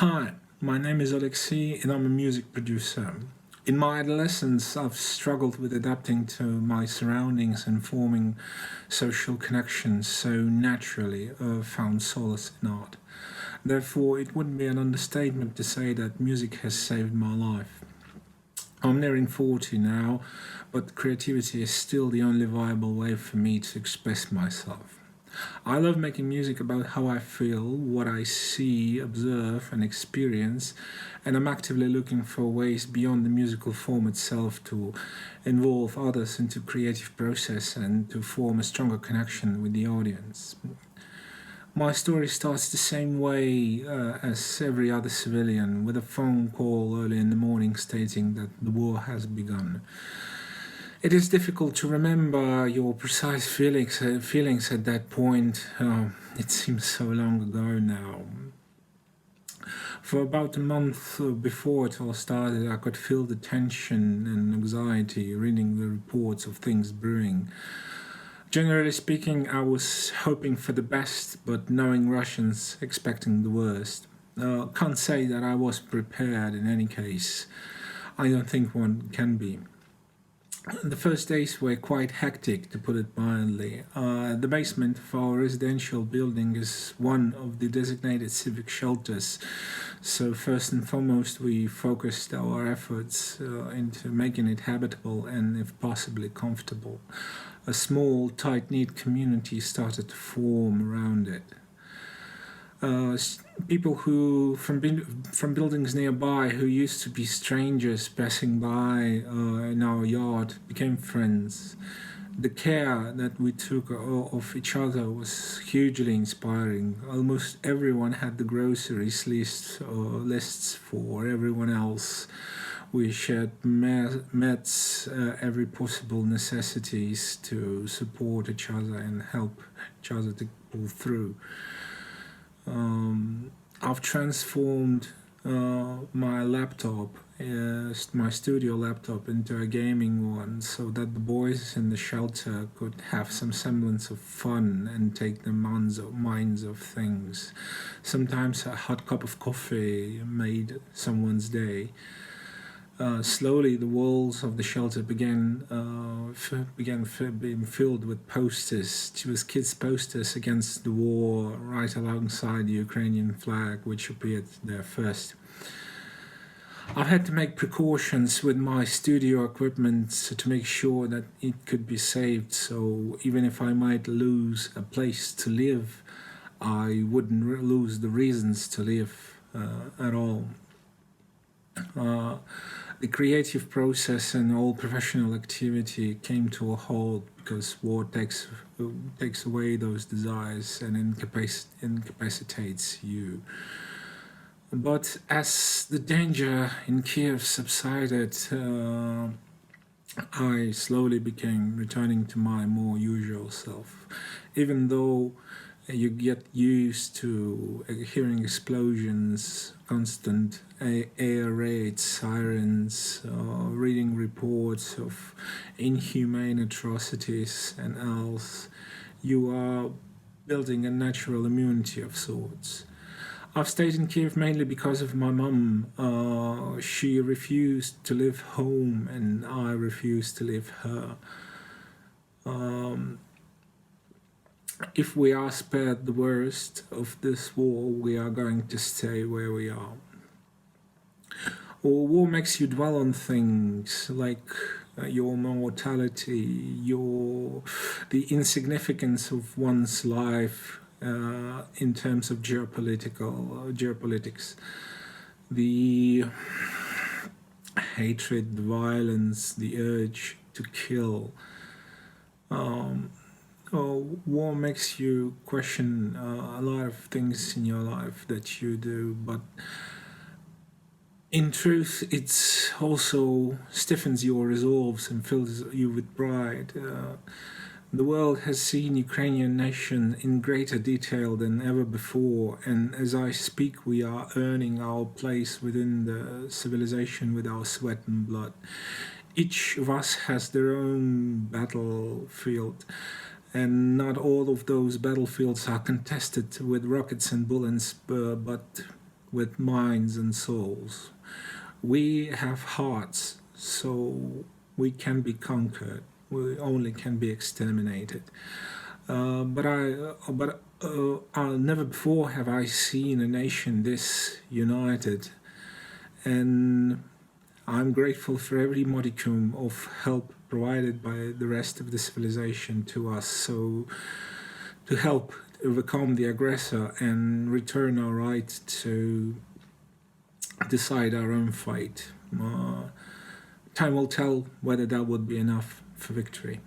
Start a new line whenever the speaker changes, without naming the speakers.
Hi, my name is Oleksii and I'm a music producer. In my adolescence, I've struggled with adapting to my surroundings and forming social connections, so naturally found solace in art. Therefore, it wouldn't be an understatement to say that music has saved my life. I'm nearing 40 now, but creativity is still the only viable way for me to express myself. I love making music about how I feel, what I see, observe, and experience, and I'm actively looking for ways beyond the musical form itself to involve others into creative process and to form a stronger connection with the audience. My story starts the same way as every other civilian, with a phone call early in the morning stating that the war has begun. It is difficult to remember your precise feelings at that point. It seems so long ago now. For about a month before it all started, I could feel the tension and anxiety reading the reports of things brewing. Generally speaking, I was hoping for the best, but knowing Russians, expecting the worst. Can't say that I was prepared in any case. I don't think one can be. The first days were quite hectic, to put it mildly. The basement of our residential building is one of the designated civic shelters, so first and foremost we focused our efforts into making it habitable and, if possibly, comfortable. A small, tight-knit community started to form around it. People who from buildings nearby who used to be strangers passing by in our yard became friends. The care that we took of each other was hugely inspiring. Almost everyone had the groceries lists for everyone else. We shared meds, every possible necessities to support each other and help each other to pull through. I've transformed my laptop, my studio laptop, into a gaming one so that the boys in the shelter could have some semblance of fun and take their minds off things. Sometimes a hot cup of coffee made someone's day. Slowly, the walls of the shelter began being filled with posters. It was kids' posters against the war, right alongside the Ukrainian flag, which appeared there first. I've had to make precautions with my studio equipment to make sure that it could be saved. So even if I might lose a place to live, I wouldn't lose the reasons to live at all. The creative process and all professional activity came to a halt because war takes away those desires and incapacitates you. But as the danger in Kiev subsided, I slowly began returning to my more usual self. Even though you get used to hearing explosions, constant air raids, sirens, reading reports of inhumane atrocities and else, you are building a natural immunity of sorts. I've stayed in Kiev mainly because of my mum. She refused to leave home and I refused to leave her. If we are spared the worst of this war, we are going to stay where we are. Or war makes you dwell on things like your mortality, the insignificance of one's life in terms of geopolitics, the hatred, the violence, the urge to kill. War makes you question a lot of things in your life that you do, but in truth, it also stiffens your resolves and fills you with pride. The world has seen Ukrainian nation in greater detail than ever before, and as I speak, we are earning our place within the civilization with our sweat and blood. Each of us has their own battlefield, and not all of those battlefields are contested with rockets and bullets, but with minds and souls. We have hearts, so we can be conquered. We only can be exterminated. But never before have I seen a nation this united, and I'm grateful for every modicum of help provided by the rest of the civilization to us, so to help overcome the aggressor and return our right to decide our own fate. Time will tell whether that would be enough for victory.